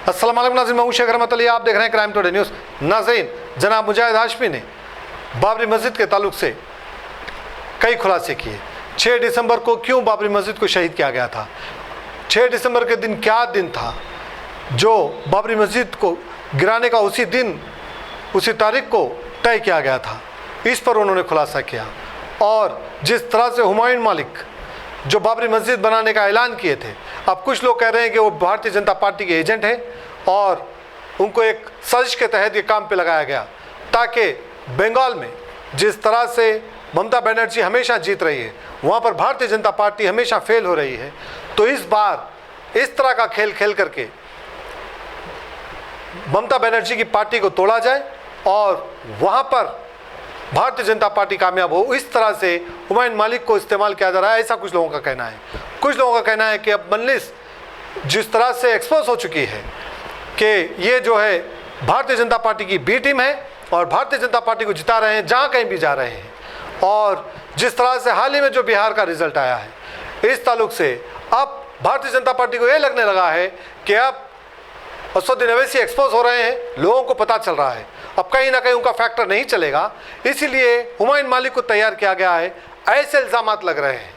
अस्सलाम वालेकुम नाज़रीन, मैं शेख रहमत अली, आप देख रहे हैं क्राइम टुडे न्यूज़। नाज़रीन, जनाब मुजाहिद हाशमी ने बाबरी मस्जिद के ताल्लुक से कई खुलासे किए। 6 दिसंबर को क्यों बाबरी मस्जिद को शहीद किया गया था, 6 दिसंबर के दिन क्या दिन था जो बाबरी मस्जिद को गिराने का उसी तारीख को तय किया गया था, इस पर उन्होंने खुलासा किया। और जिस तरह से हुमायूं मालिक जो बाबरी मस्जिद बनाने का ऐलान किए थे, अब कुछ लोग कह रहे हैं कि वो भारतीय जनता पार्टी के एजेंट हैं और उनको एक साजिश के तहत ये काम पे लगाया गया ताकि बंगाल में जिस तरह से ममता बनर्जी हमेशा जीत रही है, वहाँ पर भारतीय जनता पार्टी हमेशा फेल हो रही है। तो इस बार इस तरह का खेल खेल करके ममता बनर्जी की पार्टी को तोड़ा जाए और वहाँ पर भारतीय जनता पार्टी कामयाब हो। इस तरह से हुमायूं मालिक को इस्तेमाल किया जा रहा है, ऐसा कुछ लोगों का कहना है। कुछ लोगों का कहना है कि अब मजलिस जिस तरह से एक्सपोज हो चुकी है कि ये जो है भारतीय जनता पार्टी की बी टीम है और भारतीय जनता पार्टी को जिता रहे हैं जहाँ कहीं भी जा रहे हैं। और जिस तरह से हाल ही में जो बिहार का रिजल्ट आया है, इस ताल्लुक से अब भारतीय जनता पार्टी को ये लगने लगा है कि अब असदुद्दीन ओवैसी एक्सपोज हो रहे हैं, लोगों को पता चल रहा है, अब कहीं ना कहीं उनका फैक्टर नहीं चलेगा। इसीलिए हुमायूं मालिक को तैयार किया गया है, ऐसे इल्ज़ामात लग रहे हैं।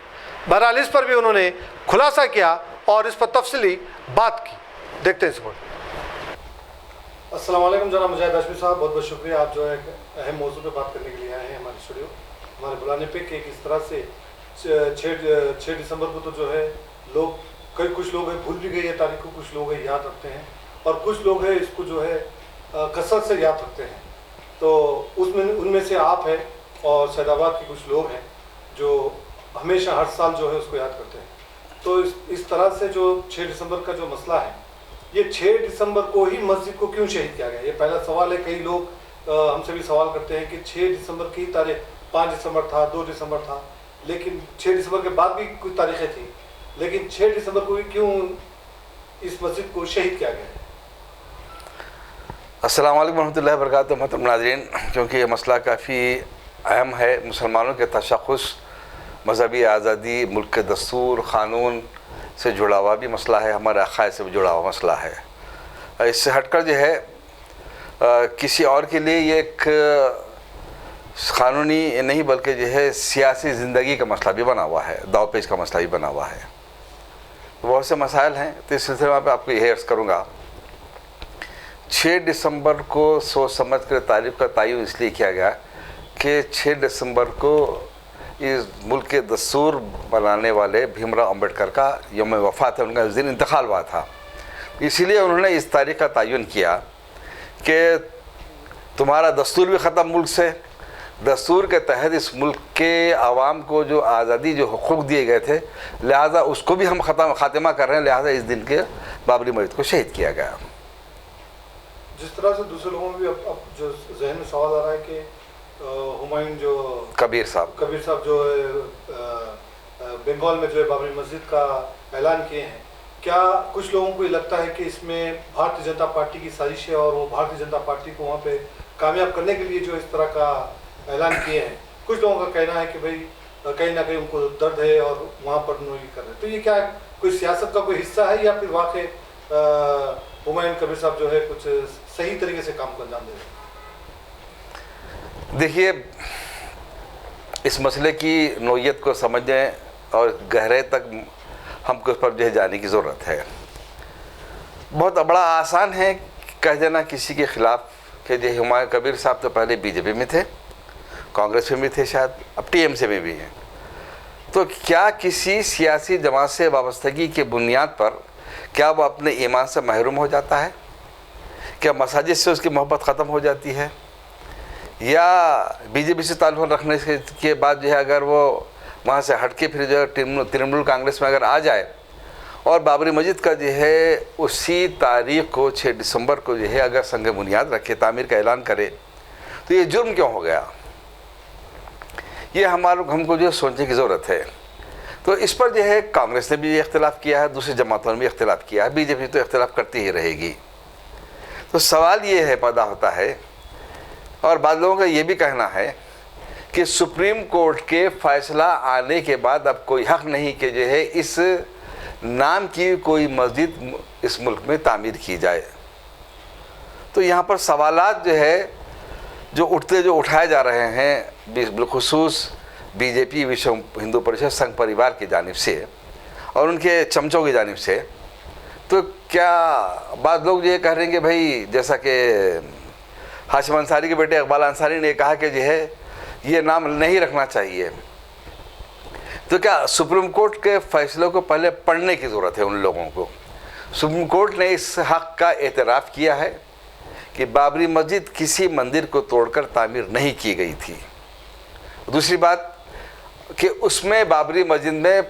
बहरहाल इस पर भी उन्होंने खुलासा किया और इस पर तफसीली बात की। देखते हैं इस पर। अस्सलाम वालेकुम जनाब मुजाहिद हाशमी साहब, बहुत बहुत शुक्रिया, आप जो है अहम मौजू पे बात करने के लिए आए हैं हमारे स्टूडियो, हमारे बुलाने पे कि किस तरह से 6 दिसंबर को तो जो है लोग कुछ लोग हैं भूल भी गए ये तारीख को, कुछ लोग याद रखते हैं और कुछ लोग हैं इसको जो है कसरत से याद रखते हैं। तो उनमें से आप हैं और सैदाबाद के कुछ लोग हैं जो हमेशा हर साल जो है उसको याद करते हैं। तो इस तरह से जो 6 दिसंबर का जो मसला है, ये 6 दिसंबर को ही मस्जिद को क्यों शहीद किया गया, ये पहला सवाल है। कई लोग हमसे भी सवाल करते हैं कि 6 दिसंबर की तारीख 5 दिसंबर था, 2 दिसंबर था, लेकिन 6 दिसंबर के बाद भी कुछ तारीखें थी, लेकिन 6 दिसंबर को ही क्यों इस मस्जिद को शहीद किया गया। अस्सलाम वालेकुम रहमतुल्लाहि व बरकातुहू। मोहतरम नाज़रीन, क्योंकि ये मसला काफ़ी अहम है, मुसलमानों के तशख़्ख़ुस, मजहबी आज़ादी, मुल्क के दस्तूर क़ानून से जुड़ा हुआ भी मसला है, हमारे अक़ायद से भी जुड़ा हुआ मसला है। इससे हटकर जो है किसी और के लिए ये एक क़ानूनी नहीं बल्कि जो है सियासी ज़िंदगी का मसला भी बना हुआ है, दाव पेच का मसला भी बना हुआ है। तो बहुत से मसाइल हैं, तो इस सिलसिले में आपको यही अर्ज़ करूँगा। 6 दिसंबर को सोच समझ कर तारीख का तयन इसलिए किया गया कि 6 दिसंबर को इस मुल्क के दस्तूर बनाने वाले भीमराव अम्बेडकर का यौम वफ़ात है, उनका उस दिन इंतकाल हुआ था। इसीलिए उन्होंने इस तारीख का तयन किया कि तुम्हारा दस्तूर भी ख़त्म मुल्क से, दस्तूर के तहत इस मुल्क के आवाम को जो आज़ादी जो हुकूक दिए गए थे, लिहाजा उसको भी हम ख़ात्मा कर रहे हैं, लिहाजा इस दिन के बाबरी मस्जिद को शहीद किया गया। जिस तरह से दूसरे लोगों में भी अब जो जहन में सवाल आ रहा है कि हुमायूं जो कबीर साहब जो बंगाल में जो है बाबरी मस्जिद का ऐलान किए हैं, क्या कुछ लोगों को ये लगता है कि इसमें भारतीय जनता पार्टी की साजिश है और वो भारतीय जनता पार्टी को वहाँ पे कामयाब करने के लिए जो इस तरह का ऐलान किए हैं? कुछ लोगों का कहना है कि भाई कहीं ना कहीं उनको दर्द है और वहाँ पर नुई कर रहे हैं। तो ये क्या कोई सियासत का कोई हिस्सा है या फिर वाकई हुमायूं कबीर साहब जो है कुछ सही तरीके से काम को अंजाम दे रहे हैं? देखिए, इस मसले की नोयत को समझने और गहरे तक हमको उस पर जो है जाने की ज़रूरत है। बहुत बड़ा आसान है कह देना किसी के ख़िलाफ़ कि जो हुमायूं कबीर साहब तो पहले बीजेपी में थे, कांग्रेस में भी थे, शायद अब टीएमसी में भी हैं। तो क्या किसी सियासी जमात से वाबस्तगी के बुनियाद पर क्या वो अपने ईमान से महरूम हो जाता है? क्या मसाजिद से उसकी मोहब्बत ख़त्म हो जाती है? या बीजेपी से ताल्लुक़ रखने के बाद जो है अगर वो वहाँ से हट के फिर जो है तृणमूल कांग्रेस में अगर आ जाए और बाबरी मस्जिद का जो है उसी तारीख़ को 6 दिसंबर को जो है अगर संग बुनियाद रखे, तामीर का ऐलान करे, तो ये जुर्म क्यों हो गया? ये हमको जो सोचने की ज़रूरत है। तो इस पर जो है कांग्रेस ने भी इख्तिलाफ़ किया है, दूसरी जमातों ने भी इख्तिलाफ़ किया है, बीजेपी तो इख्तिलाफ़ करती ही रहेगी। तो सवाल ये है पैदा होता है, और बाद लोगों का ये भी कहना है कि सुप्रीम कोर्ट के फ़ैसला आने के बाद अब कोई हक़ नहीं कि जो है इस नाम की कोई मस्जिद इस मुल्क में तामीर की जाए। तो यहाँ पर सवालात जो है जो उठाए जा रहे हैं बिलखुसूस बीजेपी विश्व हिंदू परिषद संघ परिवार की जानिब से और उनके चमचों की जानिब से, तो क्या बाद लोग ये कह रहे हैं कि भाई जैसा कि हाशिम अंसारी के बेटे इकबाल अंसारी ने कहा कि जो है ये नाम नहीं रखना चाहिए, तो क्या सुप्रीम कोर्ट के फैसलों को पहले पढ़ने की ज़रूरत है उन लोगों को। सुप्रीम कोर्ट ने इस हक़ का एतराफ़ किया है कि बाबरी मस्जिद किसी मंदिर को तोड़कर तामीर नहीं की गई थी। दूसरी बात कि उसमें बाबरी मस्जिद में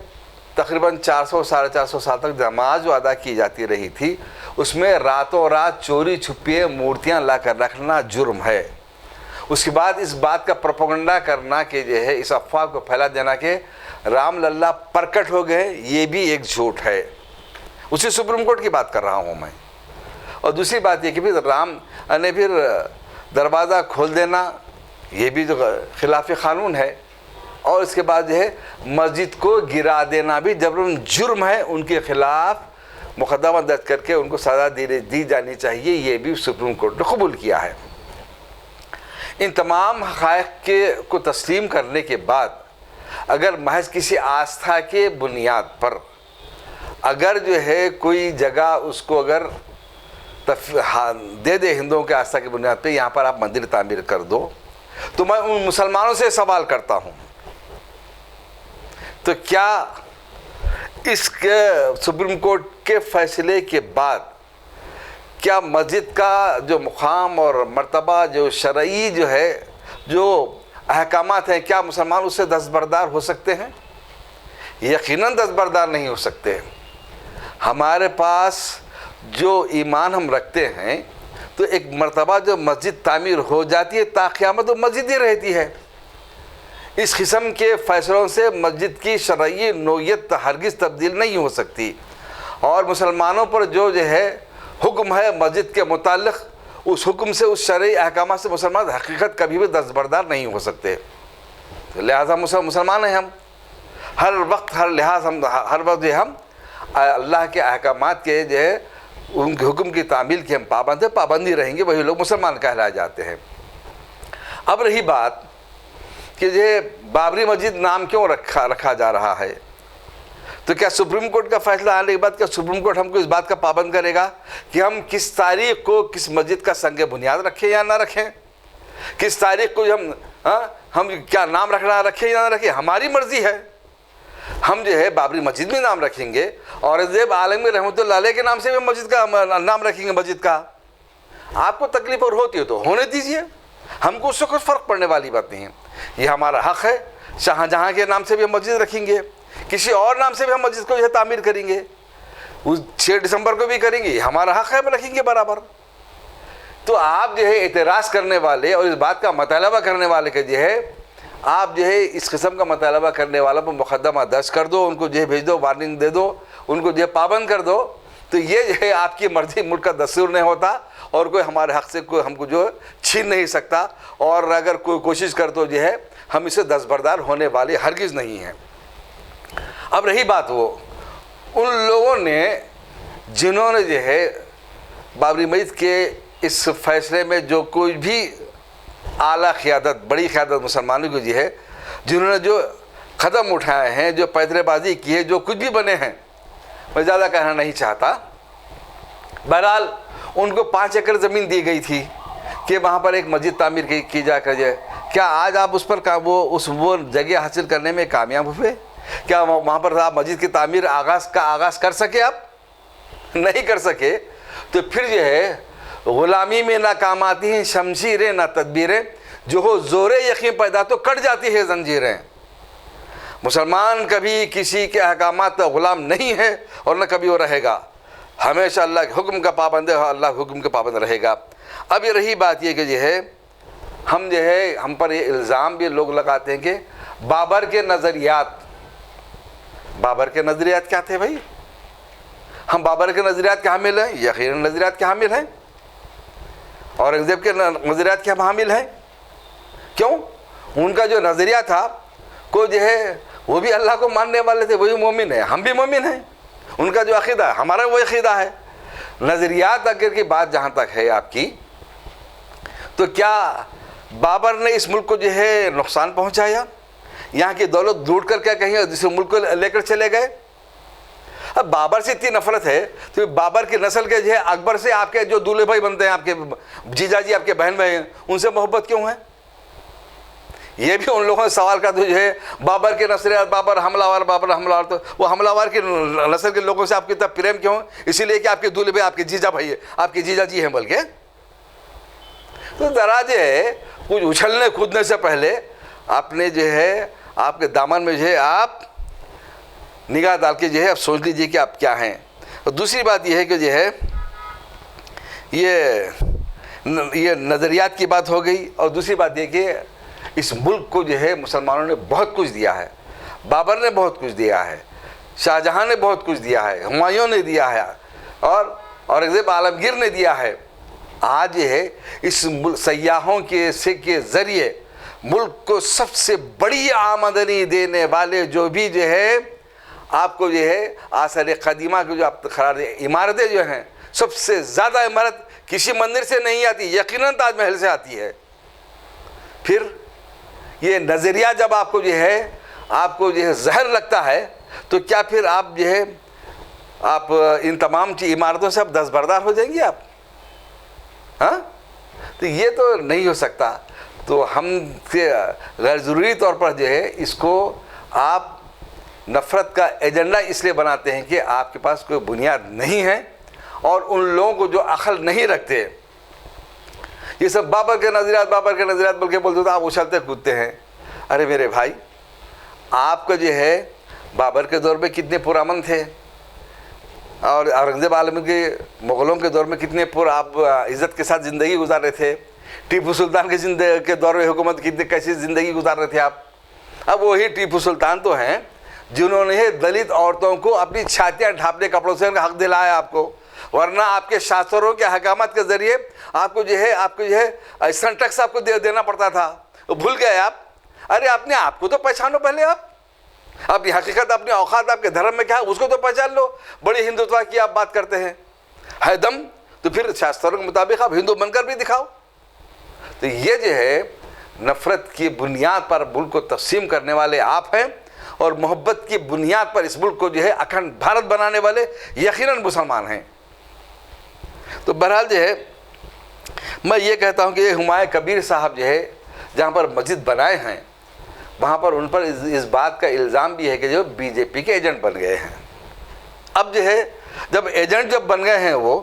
तकरीबन 400 साढ़े 400 साल तक नमाज जो अदा की जाती रही थी, उसमें रातों रात चोरी छुपिए मूर्तियां लाकर रखना जुर्म है। उसके बाद इस बात का प्रोपेगेंडा करना कि जो है इस अफवाह को फैला देना कि राम लल्ला प्रकट हो गए, ये भी एक झूठ है। उसी सुप्रीम कोर्ट की बात कर रहा हूँ मैं। और दूसरी बात ये कि फिर राम ने फिर दरवाज़ा खोल देना, ये भी जो खिलाफ कानून है। और इसके बाद जो है मस्जिद को गिरा देना भी जबरन जुर्म है, उनके खिलाफ मुकदमा दर्ज करके उनको सज़ा दी जानी चाहिए, ये भी सुप्रीम कोर्ट ने कबूल किया है। इन तमाम हक़ाइक़ को तस्लीम करने के बाद अगर महज किसी आस्था के बुनियाद पर अगर जो है कोई जगह उसको अगर दे दे हिंदुओं के आस्था की बुनियाद पे, यहाँ पर आप मंदिर तामीर कर दो, तो मैं उन मुसलमानों से सवाल करता हूँ, तो क्या इसके सुप्रीम कोर्ट के फैसले के बाद क्या मस्जिद का जो मुकाम और मर्तबा जो शरई जो है जो अहकामात हैं, क्या मुसलमान उससे दस्तबरदार हो सकते हैं? यकीनन दस्तबरदार नहीं हो सकते। हमारे पास जो ईमान हम रखते हैं, तो एक मर्तबा जो मस्जिद तामीर हो जाती है ताक़यामत तो मस्जिद ही रहती है। इस किस्म के फ़ैसलों से मस्जिद की शरई नोयत हरगिज़ तब्दील नहीं हो सकती। और मुसलमानों पर जो है हुक्म है मस्जिद के मुताल्लिक़, उस हुक्म से उस शरई अहकाम से मुसलमान हकीकत कभी भी दस्तबरदार नहीं हो सकते। तो लिहाजा मुसलमान हैं हम, हर वक्त हर लिहाज हम हर वक्त जो हम अल्लाह के अहकामात के जो है उनके हुक्म की तामील की हम पाबंद है, पाबंदी रहेंगे, वही लोग मुसलमान कहलाए जाते हैं। अब रही बात कि जो बाबरी मस्जिद नाम क्यों रखा जा रहा है, तो क्या सुप्रीम कोर्ट का फैसला आने के बाद क्या सुप्रीम कोर्ट हमको इस बात का पाबंद करेगा कि हम किस तारीख को किस मस्जिद का संग बुनियाद रखें या ना रखें, किस तारीख को हम क्या नाम रखना रखें या ना रखें? हमारी मर्जी है। हम जो है बाबरी मस्जिद में नाम रखेंगे, औरंगज़ेब आलमगीर रहमतुल्लाह अलैह के नाम से भी मस्जिद का नाम रखेंगे मस्जिद का। आपको तकलीफ और होती हो तो होने दीजिए, हमको उससे कुछ फ़र्क पड़ने वाली बात नहीं है। ये हमारा हक़ है। शाहजहाँ के नाम से भी हम मस्जिद रखेंगे, किसी और नाम से भी हम मस्जिद को जो है तामीर करेंगे, उस 6 दिसंबर को भी करेंगे, हमारा हक़ है, हम रखेंगे बराबर। तो आप जो है एतराज़ करने वाले और इस बात का मुतालबा करने वाले के जो है आप जो है इस किस्म का मुतालबा करने वालों पर मुकदमा दर्ज कर दो, उनको जो है भेज दो, वार्निंग दे दो, उनको जो है पाबंद कर दो, तो ये जो है आपकी मर्ज़ी मुल्क का दस्तूर नहीं होता और कोई हमारे हक़ से कोई हमको जो छीन नहीं सकता। और अगर कोई कोशिश कर तो जो है हम इससे दस्तबरदार होने वाले हरगिज़ नहीं हैं। अब रही बात वो उन लोगों ने जिन्होंने जो है बाबरी मस्जिद के इस फैसले में जो कोई भी आला क़यादत बड़ी क़यादत मुसलमानों की जो है जिन्होंने जो कदम उठाए हैं, जो पैतरेबाजी की है, जो कुछ भी बने हैं, मैं ज़्यादा कहना नहीं चाहता। बहरहाल उनको 5 एकड़ ज़मीन दी गई थी कि वहाँ पर एक मस्जिद तामीर की जा कर जाए। क्या आज आप उस पर वो जगह हासिल करने में कामयाब हुए? क्या वहाँ पर आप मस्जिद की तामीर आगाज़ कर सके? आप नहीं कर सके। तो फिर जो है ग़ुलामी में नाकाम आती हैं शमशीरें ना तदबीरें, जो हो ज़ोरे यकीन पैदा तो कट जाती है जंजीरें। मुसलमान कभी किसी के अहकामात का ग़ुलाम नहीं है और न कभी वो रहेगा, हमेशा अल्लाह के हुक्म का पाबंद है, अल्लाह के हुक्म के पाबंद रहेगा। अब ये रही बात ये कि जो है हम जो है हम पर ये इल्ज़ाम भी लोग लगाते हैं कि बाबर के नज़रियात क्या थे भाई? हम बाबर के नज़रियात के हामिल हैं, यकीनन नज़रियात के हामिल हैं। औरंगज़ेब के नज़रियात के हम हामिल हैं। क्यों? उनका जो नज़रिया था को जो है वो भी अल्लाह को मानने वाले थे, वही मोमिन है, हम भी मोमिन हैं। उनका जो अक़ीदा है हमारा वो अक़ीदा है। नज़रियात अगर की बात जहाँ तक है आपकी, तो क्या बाबर ने इस मुल्क को जो है नुकसान पहुंचाया? यहाँ की दौलत लूट कर क्या कहीं दूसरे मुल्क को लेकर चले गए? अब बाबर से इतनी नफरत है तो बाबर की नस्ल के जो है अकबर से आपके जो दूल्हे भाई बनते हैं, आपके जीजाजी, आपके बहन भाई हैं, उनसे मोहब्बत क्यों है? ये भी उन लोगों ने सवाल का तो जो है बाबर के नस्ल, बाबर हमलावर, तो वो हमलावर की नस्ल के लोगों से आपकी इतना प्रेम क्यों है? इसीलिए कि आपके दूल्हे भाई आपके जीजा भाई है, आपके जीजाजी हैं बल्कि। तो जरा जो है कुछ उछलने कूदने से पहले आपने जो है आपके दामन में जो है आप निगाह डाल के जो है आप सोच लीजिए कि आप क्या हैं। और दूसरी बात यह है कि जो है ये नज़रियात की बात हो गई। और दूसरी बात यह कि इस मुल्क को जो है मुसलमानों ने बहुत कुछ दिया है। बाबर ने बहुत कुछ दिया है, शाहजहां ने बहुत कुछ दिया है, हुमायूं ने दिया है और औरंगज़ेब आलमगीर ने दिया है। आज जो है इस सयाहों के ज़रिए मुल्क को सबसे बड़ी आमदनी देने वाले जो भी जो है आपको जो है आसार कदीमा की जो आप खरार इमारतें जो हैं, सबसे ज़्यादा इमारत किसी मंदिर से नहीं आती, यकीनन ताजमहल से आती है। फिर ये नज़रिया जब आपको जो है जहर लगता है तो क्या फिर आप जो है आप इन तमाम इमारतों से आप दस्तबरदार हो जाएंगे आप? हाँ, तो ये तो नहीं हो सकता। तो हम गैर ज़रूरी तौर पर जो है इसको आप नफ़रत का एजेंडा इसलिए बनाते हैं कि आपके पास कोई बुनियाद नहीं है और उन लोगों को जो अक्ल नहीं रखते, ये सब बाबर के नज़रियात बोल के बोलते तो आप उछलते कूदते हैं। अरे मेरे भाई, आपका जो है बाबर के दौर में कितने पुरअमन थे और औरंगज़ेब आलम के मुग़लों के दौर में कितने आप इज़्ज़त के साथ ज़िंदगी गुजार रहे थे। टीपू सुल्तान के दौर में हुकूमत कितने कैसी ज़िंदगी गुजार रहे थे आप। अब वही टीपू सुल्तान तो हैं जिन्होंने दलित औरतों को अपनी छातियाँ ढांपने कपड़ों से हक दिलाया आपको, वरना आपके शासकों के हकामत के ज़रिए आपको जो है सन टैक्स आपको देना पड़ता था। तो भूल गए आप? अरे अपने आपको तो पहचानो पहले। आप अपनी हकीकत, अपनी औकात, आपके धर्म में क्या है उसको तो पहचान लो। बड़ी हिंदुत्व की आप बात करते हैं, है दम तो फिर शास्त्रों के मुताबिक आप हिंदू बनकर भी दिखाओ। तो ये जो है नफ़रत की बुनियाद पर मुल्क को तकसीम करने वाले आप हैं और मोहब्बत की बुनियाद पर इस मुल्क को जो है अखंड भारत बनाने वाले यकीनन मुसलमान हैं। तो बहरहाल जो है मैं ये कहता हूँ कि हुमायूं कबीर साहब जो है जहाँ पर मस्जिद बनाए हैं वहाँ पर उन पर इस बात का इल्ज़ाम भी है कि जो बीजेपी के एजेंट बन गए हैं। अब जो है जब एजेंट बन गए हैं वो,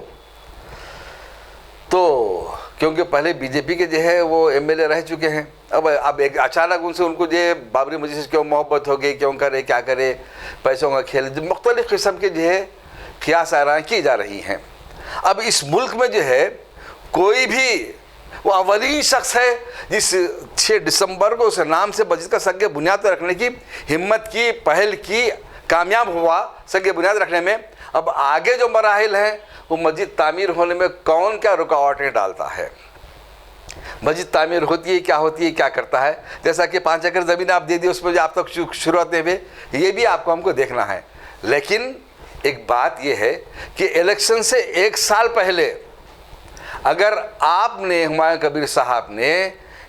तो क्योंकि पहले बीजेपी के जो है वो एमएलए रह चुके हैं, अब एक अचानक उनको जो बाबरी मस्जिद से क्यों मोहब्बत हो गई, क्यों करे, क्या करे, पैसों का खेल, जो मुख्तलिफ़ किस्म के जो है क़ियास आराएँ की जा रही हैं। अब इस मुल्क में जो है कोई भी वो अवलीन शख्स है जिस 6 दिसंबर को उस नाम से मस्जिद का सग बुनियाद पर रखने की हिम्मत की, पहल की, कामयाब हुआ सग बुनियाद रखने में। अब आगे जो मराहिल हैं वो मस्जिद तामीर होने में कौन क्या रुकावटें डालता है, मस्जिद तामीर होती है, क्या होती है, क्या करता है। जैसा कि 5 एकड़ ज़मीन आप दे दी, उसमें जो आप तक शुरुआत में हुए, ये भी आपको हमको देखना है। लेकिन एक बात यह है कि इलेक्शन से 1 साल पहले अगर आपने हुमायूं कबीर साहब ने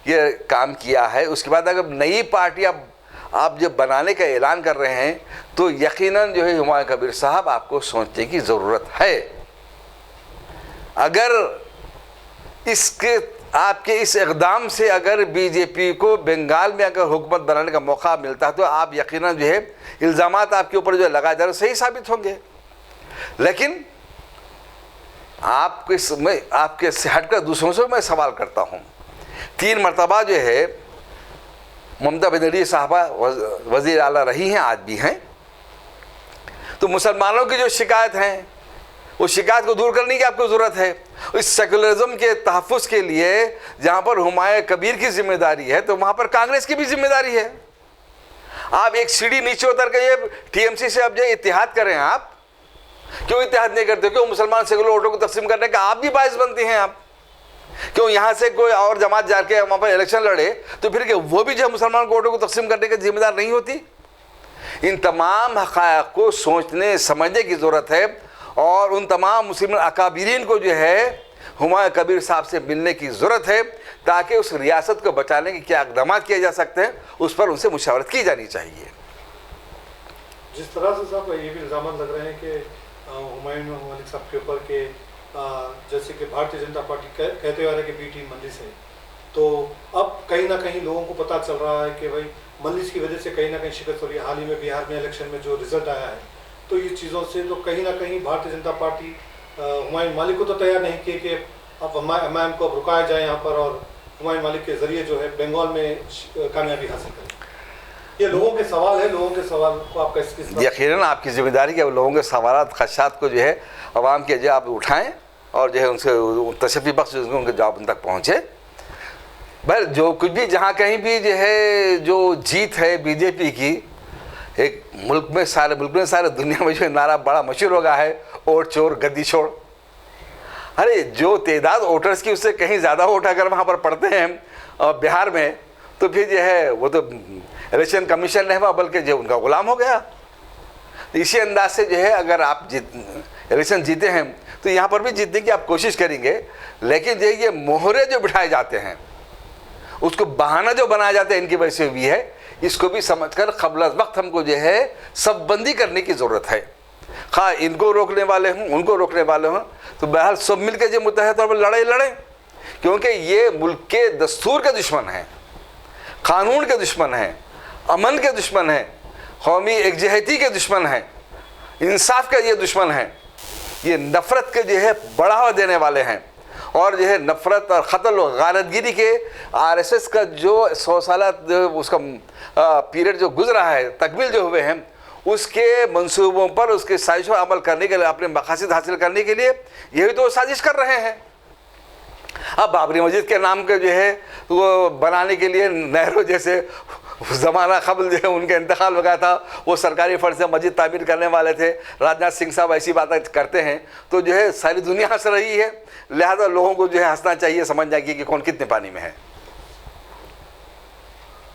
ये काम किया है, उसके बाद अगर नई पार्टी आप जब बनाने का ऐलान कर रहे हैं तो यकीनन जो है हुमायूं कबीर साहब आपको सोचने की ज़रूरत है। अगर आपके इस इक़दाम से अगर बीजेपी को बंगाल में अगर हुकूमत बनाने का मौका मिलता है तो आप यकीनन जो है इल्ज़ामात आपके ऊपर जो लगाए जा रहे सही साबित होंगे। लेकिन आपके से हटकर दूसरों से मैं सवाल करता हूँ, 3 मरतबा जो है ममता बनर्जी साहबा वज़ीर आला रही हैं, आज भी हैं। तो मुसलमानों की जो शिकायत हैं उस शिकायत को दूर करने की आपको ज़रूरत है। इस सेकुलरिज्म के तहफ़्फ़ुज़ के लिए जहाँ पर हुमायूं कबीर की जिम्मेदारी है तो वहाँ पर कांग्रेस की भी जिम्मेदारी है। आप एक सीढ़ी नीचे उतर के ये टीएमसी से अब जो इत्तेहाद करें, आप क्यों इत्तेहाद नहीं करते? क्यों मुसलमान सेकुलर वोटों को तकसीम करने का आप भी बाइस बनती हैं? आप क्यों यहाँ से कोई और जमात जाके वहाँ पर इलेक्शन लड़े तो फिर वो भी जो मुसलमान वोटों को तकसीम करने की जिम्मेदार नहीं होती? इन तमाम हक़ाइक़ को सोचने समझने की ज़रूरत है और उन तमाम मुस्लिम अकाबिरीन को जो है हुमायूं कबीर साहब से मिलने की ज़रूरत है, ताकि उस रियासत को बचाने के क्या इक़दाम किए जा सकते हैं उस पर उनसे मुशावरत की जानी चाहिए। जिस तरह से साहब ये भी इल्ज़ाम लग रहे हैं कि हुमायूं मलिक साहब के ऊपर के जैसे कि भारतीय जनता पार्टी कहते हुए आ रहे कि बी टीम मल्लिस है, तो अब कहीं ना कहीं लोगों को पता चल रहा है कि भाई मल्लिस की वजह से कहीं ना कहीं शिकस्त हो रही है। हाल ही में बिहार में इलेक्शन में जो रिजल्ट आया है, तो ये चीज़ों से तो कहीं ना कहीं भारतीय जनता पार्टी हुमायूं मालिक को तो तैयार नहीं किए कि अब एमआईएम को अब रुकाया जाए यहाँ पर और हुमायूं मालिक के ज़रिए जो है बंगाल में कामयाबी हासिल करें। ये लोगों के सवाल है, लोगों के सवाल को आप किस यकीनन आपकी जिम्मेदारी है लोगों के सवाल खदशात को जो है अवाम के जो आप उठाएँ और जो है उनसे तशफ़ी बख्श उनके जवाब उन तक पहुँचे। बस जो कुछ भी जहाँ कहीं भी जो है जो जीत है बीजेपी की, एक मुल्क में सारे दुनिया में जो नारा बड़ा मशहूर हो गया है, वोट चोर गद्दी छोड़। अरे जो तादाद वोटर्स की उससे कहीं ज़्यादा वोट अगर वहाँ पर पड़ते हैं और बिहार में, तो फिर जो है वो तो इलेक्शन कमीशन नहीं हुआ बल्कि जो उनका गुलाम हो गया। तो इसी अंदाज से जो है अगर आप इलेक्शन जीते हैं तो यहाँ पर भी जीतने की आप कोशिश करेंगे, लेकिन जो ये मोहरे जो बिठाए जाते हैं, उसको बहाना जो बनाया जाता है इनकी वजह से भी है, इसको भी समझकर क़ब्ल वक्त हमको जो है सब बंदी करने की ज़रूरत है। खा इनको रोकने वाले हों उनको रोकने वाले हों, तो बहरहाल सब मिल के जो मुतहद तौर पर लड़ें, क्योंकि ये मुल्क के दस्तूर के दुश्मन हैं, कानून के दुश्मन हैं, अमन के दुश्मन हैं, कौमी एकजहती के दुश्मन हैं, इंसाफ के ये दुश्मन हैं, ये नफ़रत के जो है बढ़ावा देने वाले हैं। और जो है नफ़रत और क़त्ल और गारतगिरी के आरएसएस का जो 100 साल उसका पीरियड जो गुजरा है, तकमील जो हुए हैं, उसके मंसूबों पर उसके साजिशों पर अमल करने के लिए, अपने मकासद हासिल करने के लिए यही तो साजिश कर रहे हैं। अब बाबरी मस्जिद के नाम के जो है वो बनाने के लिए नेहरू जैसे ज़माना क़ब्ल जो है उनका इंतकाल हो गया था, वो सरकारी फ़ंड से मस्जिद तामीर करने वाले थे, राजनाथ सिंह साहब ऐसी बातें करते हैं तो जो है सारी दुनिया हंस रही है। लिहाजा लोगों को जो है हंसना चाहिए, समझना चाहिए कि कौन कितने पानी में है।